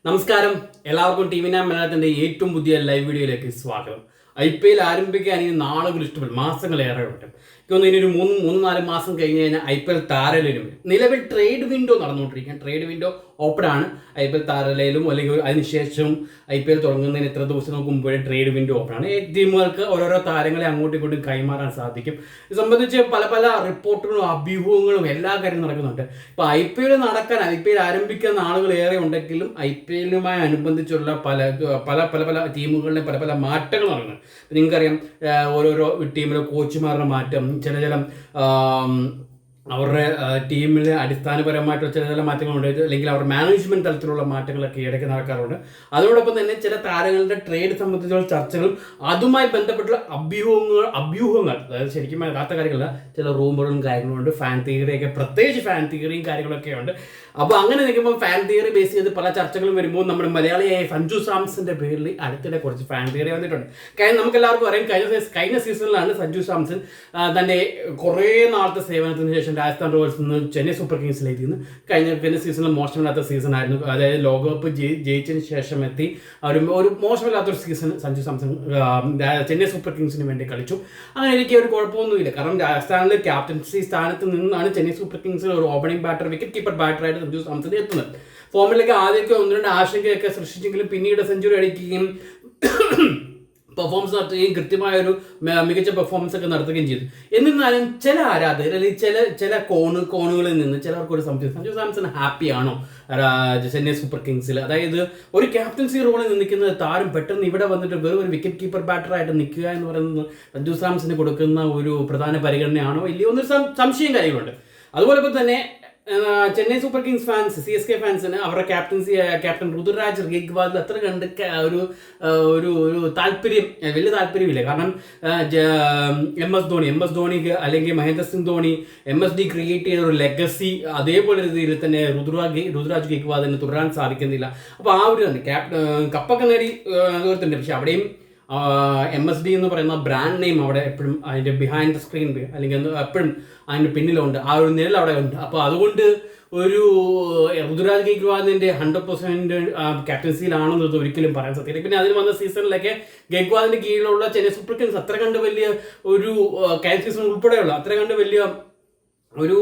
നമസ്കാരം, എല്ലാവർക്കും T V nine മലയാളത്തിൻ്റെ ഏറ്റവും പുതിയ ലൈവ് വീഡിയോയിലേക്ക് സ്വാഗതം. IPL ആരംഭിക്കാൻ ഇനി നാളുകൾ ഇഷ്ടപ്പെടും, മാസങ്ങളേറെ ഉണ്ട്. എനിക്ക് ഇനി ഒരു മൂന്ന് നാല് മാസം കഴിഞ്ഞ് കഴിഞ്ഞാൽ IPL താരലയിലും വരും. നിലവിൽ ട്രേഡ് വിൻഡോ നടന്നുകൊണ്ടിരിക്കുകയാണ്. ട്രേഡ് വിൻഡോ ഓപ്പൺ ആണ്. IPL താരലയിലും അല്ലെങ്കിൽ അതിനുശേഷം IPL തുടങ്ങുന്നതിന് എത്ര ദിവസങ്ങൾക്ക് മുമ്പേ ട്രേഡ് വിൻഡോ ഓപ്പൺ ആണ്. ടീമുകൾക്ക് ഓരോരോ താരങ്ങളെ അങ്ങോട്ടും ഇങ്ങോട്ടും കൈമാറാൻ സാധിക്കും. ഇത് സംബന്ധിച്ച് പല റിപ്പോർട്ടുകളും അഭ്യൂഹങ്ങളും എല്ലാ കാര്യങ്ങളും നടക്കുന്നുണ്ട്. ഇപ്പോൾ IPL ആരംഭിക്കുന്ന ആളുകൾ ഏറെ ഉണ്ടെങ്കിലും IPL-ലുമായി അനുബന്ധിച്ചുള്ള പല ടീമുകളിലെ പല മാറ്റങ്ങൾ നടക്കുന്നു. നിങ്ങൾക്കറിയാം, ഓരോരോ ടീമിലെ കോച്ചുമാരുടെ മാറ്റം, ചില അവരുടെ ടീമിലെ അടിസ്ഥാനപരമായിട്ടുള്ള ചില മാറ്റങ്ങളുണ്ട്, അല്ലെങ്കിൽ അവരുടെ മാനേജ്മെൻറ്റ് തലത്തിലുള്ള മാറ്റങ്ങളൊക്കെ ഇടയ്ക്ക് നടക്കാറുണ്ട്. അതോടൊപ്പം തന്നെ ചില താരങ്ങളുടെ ട്രേഡ് സംബന്ധിച്ചുള്ള ചർച്ചകളും അതുമായി ബന്ധപ്പെട്ടുള്ള അഭ്യൂഹങ്ങൾ, അതായത് ശരിക്കും യഥാർത്ഥ കാര്യങ്ങളല്ല, ചില റൂമറുകളും കാര്യങ്ങളുണ്ട്, ഫാൻ തിയറിയൊക്കെ, പ്രത്യേകിച്ച് ഫാൻ തിയറിയും കാര്യങ്ങളൊക്കെ ഉണ്ട്. അപ്പോൾ അങ്ങനെ നിൽക്കുമ്പോൾ ഫാൻ തിയറി ബേസ് ചെയ്ത് പല ചർച്ചകളും വരുമ്പോൾ നമ്മുടെ മലയാളിയായ സഞ്ജു സാംസന്റെ പേരിൽ അടുത്തിടെ കുറച്ച് ഫാൻ തിയറി വന്നിട്ടുണ്ട്. കാര്യം നമുക്കെല്ലാവർക്കും അറിയാം, കഴിഞ്ഞ സീസണിലാണ് സഞ്ജു സാംസൺ തൻ്റെ കുറേ നാളത്തെ സേവനത്തിന് ശേഷം രാജസ്ഥാൻ റോയൽസിൽ നിന്ന് ചെന്നൈ സൂപ്പർ കിങ്സിലേക്ക് നിന്ന് കഴിഞ്ഞ സീസണിൽ മോശമില്ലാത്ത സീസൺ ആയിരുന്നു. അതായത് ലോകകപ്പ് ജയിച്ചതിന് ശേഷം എത്തി ഒരു മോശമില്ലാത്തൊരു സീസൺ സഞ്ജു സാംസൺ ചെന്നൈ സൂപ്പർ കിങ്സിന് വേണ്ടി കളിച്ചു. അങ്ങനെ എനിക്ക് ഒരു കുഴപ്പമൊന്നുമില്ല. കാരണം രാജസ്ഥാനിലെ ക്യാപ്റ്റൻസി സ്ഥാനത്ത് നിന്നാണ് ചെന്നൈ സൂപ്പർ കിങ്സിൽ ഒരു ഓപ്പണിംഗ് ബാറ്റർ, വിക്കറ്റ് കീപ്പർ ബാറ്ററായിട്ട് സഞ്ജു സാംസൺ എത്തുന്നത്. ഫോമിലേക്ക് ആദ്യമൊക്കെ 1-2 ആശങ്കയൊക്കെ സൃഷ്ടിച്ചെങ്കിലും പിന്നീട് സെഞ്ചുറി അടിക്കുകയും പെർഫോമൻസ് നടത്തുകയും കൃത്യമായൊരു മികച്ച പെർഫോമൻസ് ഒക്കെ നടത്തുകയും ചെയ്തു. എന്നിരുന്നാലും ചില ആരാധകർ അല്ലെങ്കിൽ ചില കോണുകളിൽ നിന്ന് ചിലർക്കൊരു സംശയം, സഞ്ജു സാംസൺ ഹാപ്പിയാണോ ചെന്നൈ സൂപ്പർ കിങ്സിൽ? അതായത് ഒരു ക്യാപ്റ്റൻസി റോളിൽ നിൽക്കുന്ന താരം പെട്ടെന്ന് ഇവിടെ വന്നിട്ട് വെറും ഒരു വിക്കറ്റ് കീപ്പർ ബാറ്ററായിട്ട് നിൽക്കുക എന്ന് പറയുന്നത് സഞ്ജു സാംസന് കൊടുക്കുന്ന ഒരു പ്രധാന പരിഗണനയാണോ ഇല്ലയോ എന്നൊരു സംശയം കാര്യങ്ങളുണ്ട്. അതുപോലെ തന്നെ Chennai super Kings fans, CSK ഫാൻസിന് അവരുടെ ക്യാപ്റ്റൻ ഋതുരാജ് ഗെയ്ക്വാദിൽ അത്ര കണ്ട് ഒരു വലിയ താല്പര്യമില്ല. കാരണം MS ധോണിക്ക് അല്ലെങ്കിൽ മഹേന്ദ്ര സിംഗ് ധോണി MSD ക്രിയേറ്റ് ചെയ്ത ഒരു ലെഗസി അതേപോലെ രീതിയിൽ തന്നെ ഋതുരാജ് ഗെയ്ക്വാദിന് തുടരാൻ സാധിക്കുന്നില്ല. അപ്പോൾ ആ ഒരു തന്നെ കപ്പൊക്കെ നേടി തീർത്തുണ്ട്. പക്ഷെ അവിടെയും MSD എന്ന് പറയുന്ന ബ്രാൻഡ് നെയിം അവിടെ എപ്പോഴും അതിൻ്റെ ബിഹൈൻഡ് ദ സ്ക്രീൻ അല്ലെങ്കിൽ എപ്പോഴും അതിൻ്റെ പിന്നിലുണ്ട്, ആ ഒരു നിഴൽ അവിടെ ഉണ്ട്. അപ്പോൾ അതുകൊണ്ട് ഒരു ഋതുരാജ് ഗെയ്ക്വാദിൻ്റെ 100% ക്യാപ്റ്റൻസിയിലാണെന്നത് ഒരിക്കലും പറയാൻ സാധിക്കില്ല. പിന്നെ അതിന് വന്ന സീസണിലൊക്കെ ഗെയ്ക്വാദിൻ്റെ കീഴിലുള്ള ചെന്നൈ സൂപ്പർ കിങ്സ് അത്ര കണ്ട് വലിയ ഒരു കഴിഞ്ഞ സീസൺ ഉൾപ്പെടെയുള്ള അത്ര കണ്ട് വലിയ ഒരു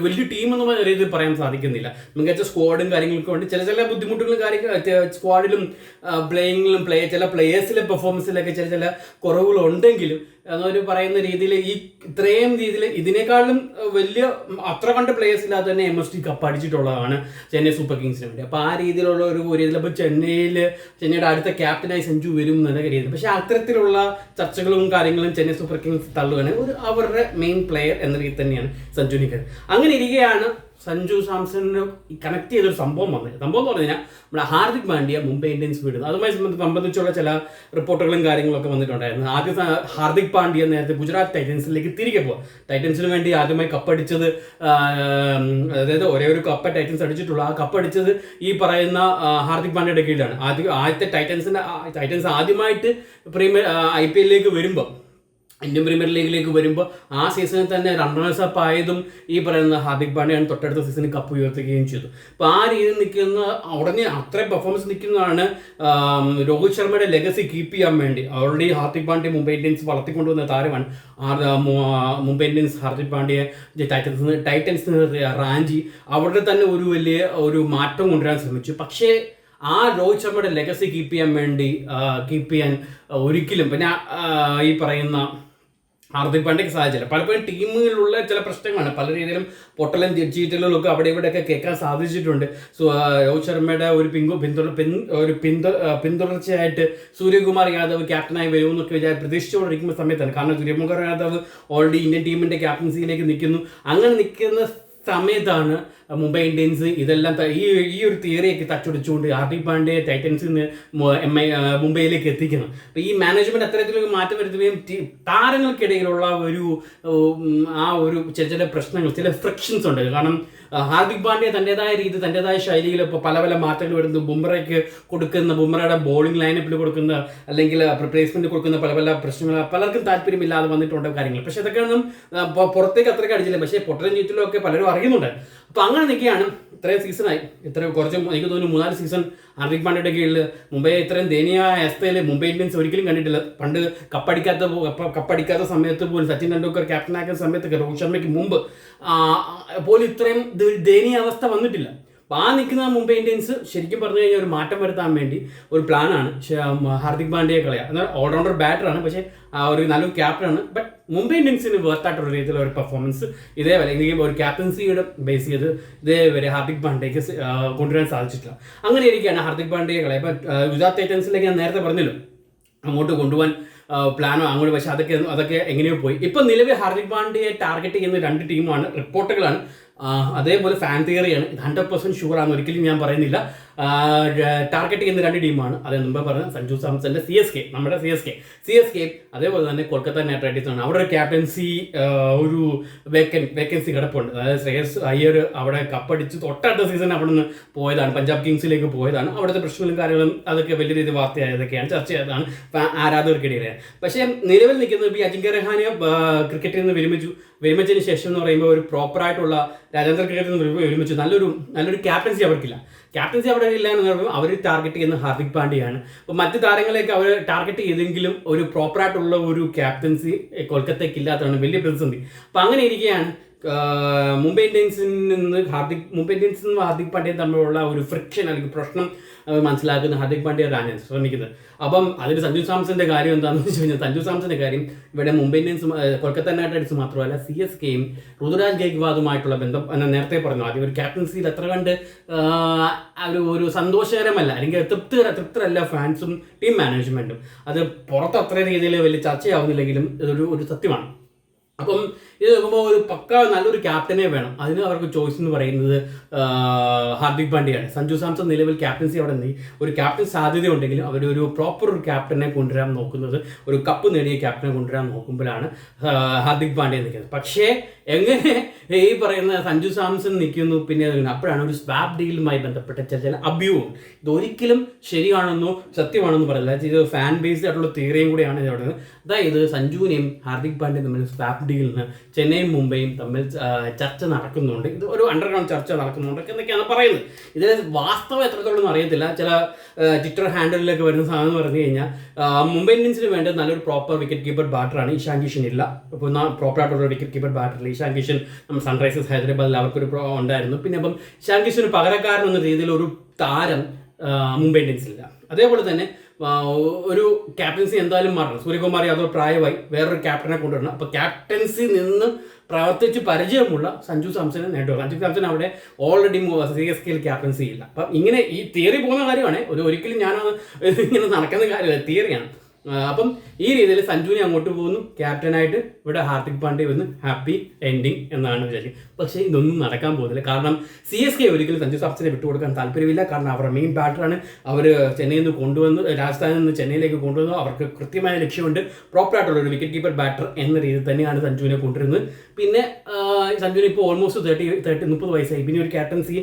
വലിയ ടീം എന്ന രീതിയിൽ പറയാൻ സാധിക്കുന്നില്ല. മികച്ച സ്ക്വാഡും കാര്യങ്ങൾക്കും ഉണ്ട്. ചില ബുദ്ധിമുട്ടുകളും സ്ക്വാഡിലും പ്ലേയിങ്ങിലും ചില പ്ലേയേഴ്സിലെ പെർഫോമൻസിലൊക്കെ ചില കുറവുകളുണ്ടെങ്കിലും എന്നൊരു പറയുന്ന രീതിയിൽ ഇത്രയും രീതിയിൽ ഇതിനേക്കാളും വലിയ അത്ര കണ്ട് പ്ലേയേഴ്സ് ഇല്ലാതെ തന്നെ MSD കപ്പ് അടിച്ചിട്ടുള്ളതാണ് ചെന്നൈ സൂപ്പർ കിങ്സിന് വേണ്ടി. അപ്പോൾ ആ രീതിയിലുള്ള ഒരു രീതിയിൽ അപ്പോൾ ചെന്നൈയുടെ അടുത്ത ക്യാപ്റ്റനായി സഞ്ജു വരും എന്നുള്ള രീതിയിൽ. പക്ഷേ അത്തരത്തിലുള്ള ചർച്ചകളും കാര്യങ്ങളും ചെന്നൈ സൂപ്പർ കിങ്സ് തള്ളുകയാണ്. അവരുടെ മെയിൻ പ്ലെയർ എന്ന രീതിയിൽ തന്നെയാണ് സഞ്ജു നിൽക്കുന്നത്. അങ്ങനെ ഇരിക്കുകയാണ് സഞ്ജു സാംസണിന് കണക്ട് ചെയ്തൊരു സംഭവം എന്ന് പറഞ്ഞാൽ നമ്മുടെ ഹാർദിക് പാണ്ഡ്യ മുംബൈ ഇന്ത്യൻസ് വിടുന്നത്. അതുമായി സംബന്ധിച്ചുള്ള ചില റിപ്പോർട്ടുകളും കാര്യങ്ങളൊക്കെ വന്നിട്ടുണ്ടായിരുന്നു. ആദ്യം ഹാർദിക് പാണ്ഡ്യ നേരത്തെ ഗുജറാത്ത് ടൈറ്റൻസിലേക്ക് തിരികെ പോവാം. ടൈറ്റൻസിന് വേണ്ടി ആദ്യമായി കപ്പടിച്ചത്, അതായത് ഒരേ ഒരു കപ്പ് ടൈറ്റൻസ് അടിച്ചിട്ടുള്ളൂ. ആ കപ്പടിച്ചത് ഈ പറയുന്ന ഹാർദിക് പാണ്ഡ്യയുടെ കീഴിലാണ്. ആദ്യത്തെ ടൈറ്റൻസ് ആദ്യമായിട്ട് IPL-ലേക്ക് വരുമ്പോൾ, ഇന്ത്യൻ പ്രീമിയർ ലീഗിലേക്ക് വരുമ്പോൾ ആ സീസണിൽ തന്നെ റണ്ണേഴ്സ് അപ്പ് ആയതും ഈ പറയുന്ന ഹാർദിക് പാണ്ഡ്യയാണ്. തൊട്ടടുത്ത സീസണിൽ കപ്പ് ഉയർത്തുകയും ചെയ്തു. അപ്പോൾ ആ രീതിയിൽ നിൽക്കുന്ന ഉടനെ അത്രയും പെർഫോമൻസ് നിൽക്കുന്നതാണ് രോഹിത് ശർമ്മയുടെ ലെഗസി കീപ്പ് ചെയ്യാൻ വേണ്ടി. ഓൾറെഡി ഹാർദിക് പാണ്ഡ്യ മുംബൈ ഇന്ത്യൻസ് വളർത്തിക്കൊണ്ടുവന്ന താരമാണ്. മുംബൈ ഇന്ത്യൻസ് ഹാർദിക് പാണ്ഡ്യയെ ടൈറ്റൻസിന് റാഞ്ചി അവരുടെ തന്നെ ഒരു വലിയ ഒരു മാറ്റം കൊണ്ടുവരാൻ ശ്രമിച്ചു. പക്ഷേ ആ രോഹിത് ശർമ്മയുടെ ലെഗസി കീപ്പ് ചെയ്യാൻ ഒരിക്കലും പിന്നെ ഈ പറയുന്ന ഹാർദിക് പാണ്ഡ്യയ്ക്ക് സാധിച്ചില്ല. പലപ്പോഴും ടീമുകളിലുള്ള ചില പ്രശ്നങ്ങളാണ്, പല രീതിയിലും പൊട്ടലും ചീറ്റലുകളൊക്കെ അവിടെ ഇവിടെയൊക്കെ കേൾക്കാൻ സാധിച്ചിട്ടുണ്ട്. രോഹിത് ശർമ്മയുടെ ഒരു പിന്തുടർച്ചയായിട്ട് സൂര്യകുമാർ യാദവ് ക്യാപ്റ്റനായി വരുമെന്നൊക്കെ പ്രതീക്ഷിച്ചുകൊണ്ടിരിക്കുന്ന സമയത്താണ്. കാരണം സൂര്യകുമാർ യാദവ് ഓൾറെഡി ഇന്ത്യൻ ടീമിൻ്റെ ക്യാപ്റ്റൻസിയിലേക്ക് നിൽക്കുന്നു. അങ്ങനെ നിൽക്കുന്ന സമയത്താണ് മുംബൈ ഇന്ത്യൻസ് ഇതെല്ലാം ഈ ഒരു തിയറിയൊക്കെ തച്ചുടിച്ചുകൊണ്ട് ഹാർദിക് പാണ്ഡ്യയെ ടൈറ്റൻസിൽ നിന്ന് മുംബൈയിലേക്ക് എത്തിക്കുന്നത്. അപ്പോൾ ഈ മാനേജ്മെൻറ്റ് അത്തരത്തിലൊരു മാറ്റം വരുത്തുകയും താരങ്ങൾക്കിടയിലുള്ള ഒരു ചില പ്രശ്നങ്ങൾ, ചില ഫ്രിക്ഷൻസ് ഉണ്ട്. കാരണം ഹാർദിക് പാണ്ഡ്യ തൻ്റെതായ ശൈലിയിൽ ഇപ്പോൾ പല മാറ്റങ്ങൾ വരുന്നു. ബുംറയുടെ ബോളിംഗ് ലൈനപ്പിൽ കൊടുക്കുന്ന അല്ലെങ്കിൽ റിപ്ലേസ്മെൻറ്റ് കൊടുക്കുന്ന പല പ്രശ്നങ്ങൾ പലർക്കും താല്പര്യമില്ലാതെ വന്നിട്ടുണ്ട് കാര്യങ്ങൾ. പക്ഷേ അതൊക്കെ ഒന്നും പുറത്തേക്ക് അത്രയ്ക്ക് അടിച്ചില്ല. പക്ഷേ പൊട്ടലും ചീറ്റിലും ഒക്കെ പലരും അറിയുന്നുണ്ട്. അപ്പോൾ അങ്ങനെ നിൽക്കുകയാണ്. ഇത്രയും സീസണായി, കുറച്ച് എനിക്ക് തോന്നുന്നു 3-4 സീസൺ ഹാർദിക് പാണ്ഡ്യയുടെ കീഴിൽ മുംബൈ ഇത്രയും ദയനീയമായ അവസ്ഥയിൽ മുംബൈ ഇന്ത്യൻസ് ഒരിക്കലും കണ്ടിട്ടില്ല. പണ്ട് കപ്പടിക്കാത്ത സമയത്ത് പോലും, സച്ചിൻ ടെണ്ടുൽക്കർ ക്യാപ്റ്റനാക്കുന്ന സമയത്തൊക്കെ, രോഹിത് ശർമ്മയ്ക്ക് മുമ്പ് പോലും ഇത്രയും ദയനീയ അവസ്ഥ വന്നിട്ടില്ല. അപ്പോൾ ആ നിൽക്കുന്ന മുംബൈ ഇന്ത്യൻസ് ശരിക്കും പറഞ്ഞു കഴിഞ്ഞാൽ ഒരു മാറ്റം വരുത്താൻ വേണ്ടി ഒരു പ്ലാനാണ് ഹാർദിക് പാണ്ഡ്യയെ കളയുക. എന്നാൽ ഓൾറൗണ്ടർ ബാറ്ററാണ്, പക്ഷേ ഒരു നല്ലൊരു ക്യാപ്റ്റനാണ്. ബട്ട് മുംബൈ ഇന്ത്യൻസിന് വേർത്തായിട്ടുള്ള രീതിയിലുള്ള ഒരു പെർഫോമൻസ് ഇതേവരെ അല്ലെങ്കിൽ ഒരു ക്യാപ്റ്റൻസിയുടെ ബേസ് ചെയ്ത് ഇതേവരെ ഹാർദിക് പാണ്ഡ്യയ്ക്ക് കൊണ്ടുവരാൻ സാധിച്ചിട്ടില്ല. അങ്ങനെ ഇരിക്കുകയാണ് ഹാർദിക് പാണ്ഡ്യയെ കളയുക. ഇപ്പം ഗുജറാത്ത് ടൈറ്റൻസിലേക്ക് ഞാൻ നേരത്തെ പറഞ്ഞല്ലോ അങ്ങോട്ട് കൊണ്ടുപോകാൻ പ്ലാനോ അങ്ങോട്ട്, പക്ഷേ അതൊക്കെ എങ്ങനെയോ പോയി. ഇപ്പം നിലവിൽ ഹാർദിക് പാണ്ഡ്യയെ ടാർഗറ്റ് ചെയ്യുന്ന 2 ടീമാണ്, റിപ്പോർട്ടുകളാണ്. അതേപോലെ ഫാൻ തിയറിയാണ്. ഇത് 100% ഷുവറാണെന്ന് ഒരിക്കലും ഞാൻ പറയുന്നില്ല. ടാർഗറ്റ് ചെയ്യുന്ന 2 ടീമാണ്. അത് മുമ്പ് പറഞ്ഞ സഞ്ജു സാംസന്റെ CSK, നമ്മുടെ CSK, അതേപോലെ തന്നെ കൊൽക്കത്ത നൈറ്റ് റൈഡേഴ്സ് ആണ്. അവിടെ ഒരു ക്യാപ്റ്റൻസി ഒരു വേക്കൻസി കിടപ്പുണ്ട്. അതായത് ശ്രേയസ് അയ്യർ അവിടെ കപ്പടിച്ച് തൊട്ടടുത്ത സീസൺ അവിടെ നിന്ന് പോയതാണ്, പഞ്ചാബ് കിങ്സിലേക്ക് പോയതാണ്. അവിടുത്തെ പ്രശ്നങ്ങളും കാര്യങ്ങളും അതൊക്കെ വലിയ രീതിയിൽ വാർത്തയായതൊക്കെയാണ്, ചർച്ച ചെയ്തതാണ് ആരാധകർക്കിടയിലെ. പക്ഷേ നിലവിൽ നിൽക്കുന്നത് ഇപ്പോൾ അജിങ്ക്യ രഹാനെ ക്രിക്കറ്റിൽ നിന്ന് വിരമിച്ചതിന് ശേഷം എന്ന് പറയുമ്പോൾ ഒരു പ്രോപ്പറായിട്ടുള്ള രാജ്യാന്തര ക്രിക്കറ്റിൽ നിന്ന് വിരമിച്ചു. നല്ലൊരു ക്യാപ്റ്റൻസി അവർക്കില്ല. ക്യാപ്റ്റൻസി അവിടെ ഇല്ല എന്ന് പറയുമ്പോൾ അവർ ടാർഗറ്റ് ചെയ്യുന്ന ഹാർദിക് പാണ്ഡ്യയാണ്. അപ്പോൾ മറ്റ് താരങ്ങളെയൊക്കെ അവർ ടാർഗറ്റ് ചെയ്തെങ്കിലും ഒരു പ്രോപ്പറായിട്ടുള്ള ഒരു ക്യാപ്റ്റൻസി കൊൽക്കത്തയ്ക്ക് ഇല്ലാത്തതാണ് വലിയ പ്രതിസന്ധി. അപ്പോൾ അങ്ങനെ ഇരിക്കുകയാണ് മുംബൈ ഇന്ത്യൻസിൽ നിന്ന് ഹാർദിക് പാണ്ഡ്യയും തമ്മിലുള്ള ഒരു ഫ്രിക്ഷൻ അല്ലെങ്കിൽ പ്രശ്നം മനസ്സിലാക്കുന്ന ഹാർദിക് പാണ്ഡ്യയാണ് ശ്രമിക്കുന്നത്. അപ്പം അതിൽ സഞ്ജു സാംസന്റെ കാര്യം എന്താണെന്ന് വെച്ച് കഴിഞ്ഞാൽ, സഞ്ജു സാംസന്റെ കാര്യം ഇവിടെ Mumbai Indians Kolkata night Riders മാത്രമല്ല CSKയും ഋതുരാജ് ഗെയ്ക്വാദുമായിട്ടുള്ള ബന്ധം നേരത്തെ പറഞ്ഞു. ആദ്യം ഒരു ക്യാപ്റ്റൻസിയിൽ എത്ര കണ്ട് ഒരു സന്തോഷകരമല്ല, അല്ലെങ്കിൽ തൃപ്തരല്ല ഫാൻസും ടീം മാനേജ്മെന്റും. അത് പുറത്ത് അത്ര രീതിയിൽ വലിയ ചർച്ചയാവുന്നില്ലെങ്കിലും ഇതൊരു സത്യമാണ്. അപ്പം ഇത് നോക്കുമ്പോൾ ഒരു നല്ലൊരു ക്യാപ്റ്റനെ വേണം. അതിന് അവർക്ക് ചോയ്സ് എന്ന് പറയുന്നത് ഹാർദിക് പാണ്ഡ്യയാണ്. സഞ്ജു സാംസൺ നിലവിൽ ക്യാപ്റ്റൻസി അവിടെ നിന്ന് ഒരു ക്യാപ്റ്റൻ സാധ്യത ഉണ്ടെങ്കിലും അവരൊരു പ്രോപ്പർ ഒരു ക്യാപ്റ്റനെ കൊണ്ടുവരാൻ നോക്കുന്നത്, ഒരു കപ്പ് നേടിയ ക്യാപ്റ്റനെ കൊണ്ടുവരാൻ നോക്കുമ്പോഴാണ് ഹാർദിക് പാണ്ഡ്യ നിൽക്കുന്നത്. പക്ഷേ എങ്ങനെ ഈ പറയുന്ന സഞ്ജു സാംസൺ നിൽക്കുന്നു പിന്നെ അപ്പോഴാണ് ഒരു സ്വാപ്പ് ഡീലുമായി ബന്ധപ്പെട്ട ചില അഭ്യൂഹം. ഇതൊരിക്കലും ശരിയാണെന്നോ സത്യമാണെന്നോ പറയില്ല, ഇത് ഫാൻ ബേസ്ഡ് ആയിട്ടുള്ള തിയറിയും കൂടെയാണ് ഇത് പറയുന്നത്. അതായത് സഞ്ജുവിനെയും ഹാർദിക് പാണ്ഡ്യയും തമ്മിൽ സ്വാപ്പ് ഡീലിന് ചെന്നൈയും മുംബൈയും തമ്മിൽ ചർച്ച നടക്കുന്നുണ്ട്. ഇത് ഒരു അണ്ടർഗ്രൗണ്ട് ചർച്ച നടക്കുന്നുണ്ട് എന്നൊക്കെയാണ് പറയുന്നത്. ഇതിൽ വാസ്തവം എത്രത്തോളം അറിയത്തില്ല. ചില ട്വിറ്റർ ഹാൻഡിലേക്ക് വരുന്ന സാധനം എന്ന് പറഞ്ഞു കഴിഞ്ഞാൽ മുംബൈ ഇന്ത്യൻസിന് വേണ്ട നല്ലൊരു പ്രോപ്പർ വിക്കറ്റ് കീപ്പർ ബാറ്ററാണ്. ഇഷാൻ കിഷൻ ഇല്ല. ഇപ്പോൾ പ്രോപ്പറായിട്ടുള്ള വിക്കറ്റ് കീപ്പർ ബാറ്ററില്ല. ഇഷാൻ കിഷൻ നമ്മൾ സൺറൈസേഴ്സ് ഹൈദരാബാദിൽ അവർക്കൊരു ഉണ്ടായിരുന്നു. പിന്നെ അപ്പം ഇഷാൻ കിഷന് പകരക്കാരൻ എന്ന രീതിയിൽ ഒരു താരം മുംബൈ ഇന്ത്യൻസിലില്ല. അതേപോലെ തന്നെ ഒരു ക്യാപ്റ്റൻസി എന്തായാലും മാറണം. സൂര്യകുമാർ യാദവ് പ്രായമായി, വേറൊരു ക്യാപ്റ്റനെ കൊണ്ടുവരണം. അപ്പോൾ ക്യാപ്റ്റൻസി നിന്ന് പ്രവർത്തിച്ച് പരിചയമുള്ള സഞ്ജു സാംസനെ നേടുക. സഞ്ജു സാംസൺ അവിടെ ഓൾറെഡി CSKയിൽ ക്യാപ്റ്റൻസി ഇല്ല. അപ്പം ഇങ്ങനെ ഈ തിയറി പോകുന്ന കാര്യമാണ്, ഒരിക്കലും ഞാനത് ഇങ്ങനെ നടക്കുന്ന കാര്യമല്ല, തിയറിയാണ്. അപ്പം ഈ രീതിയിൽ സഞ്ജുവിനെ അങ്ങോട്ട് പോകുന്നു ക്യാപ്റ്റനായിട്ട്, ഇവിടെ ഹാർദിക് പാണ്ഡ്യ വന്ന് ഹാപ്പി എൻഡിങ് എന്നാണ് വിചാരിക്കുന്നത്. പക്ഷേ ഇതൊന്നും നടക്കാൻ പോകുന്നില്ല. കാരണം CSK ഒരിക്കലും സഞ്ജു സാംസനെ വിട്ടുകൊടുക്കാൻ താല്പര്യമില്ല. കാരണം അവരുടെ മെയിൻ ബാറ്ററാണ്. അവർ ചെന്നൈയിൽ നിന്ന് കൊണ്ടുവന്ന്, രാജസ്ഥാനിൽ നിന്ന് ചെന്നൈയിലേക്ക് കൊണ്ടുവന്നു. അവർക്ക് കൃത്യമായ ലക്ഷ്യമുണ്ട്, പ്രോപ്പറായിട്ടുള്ള ഒരു വിക്കറ്റ് കീപ്പർ ബാറ്റർ എന്ന രീതിയിൽ തന്നെയാണ് സഞ്ജുവിനെ കൊണ്ടുവരുന്നത്. പിന്നെ സഞ്ജുവിന് ഇപ്പോൾ ഓൾമോസ്റ്റ് 30 വയസ്സായി. പിന്നെ ഒരു ക്യാപ്റ്റൻസി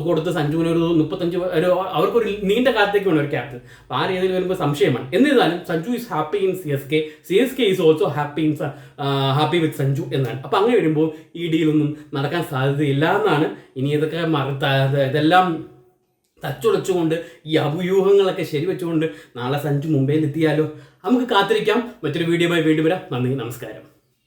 കൊടുത്ത് സഞ്ജുവിന് ഒരു 35 അവർക്കൊരു നീണ്ട കാലത്തേക്ക് വേണം ഒരു ക്യാപ്റ്റൻ. അപ്പോൾ ആ രീതിയിൽ വരുമ്പോൾ സംശയമാണ്. എന്നിരുന്നാലും Sanju is happy in CSK is also happy with Sanju എന്നാണ്. അപ്പോൾ അങ്ങനെ വരുമ്പോൾ ഈ ഡീലൊന്നും നടക്കാൻ സാധ്യതയില്ല എന്നാണ്. ഇനി ഇതെല്ലാം തച്ചുടച്ചുകൊണ്ട് ഈ അഭ്യൂഹങ്ങളൊക്കെ ശരിവെച്ചുകൊണ്ട് നാളെ സഞ്ജു മുംബൈയിൽ എത്തിയാലോ? നമുക്ക് കാത്തിരിക്കാം. മറ്റൊരു വീഡിയോയുമായി വീണ്ടും വരാം. നന്ദി, നമസ്കാരം.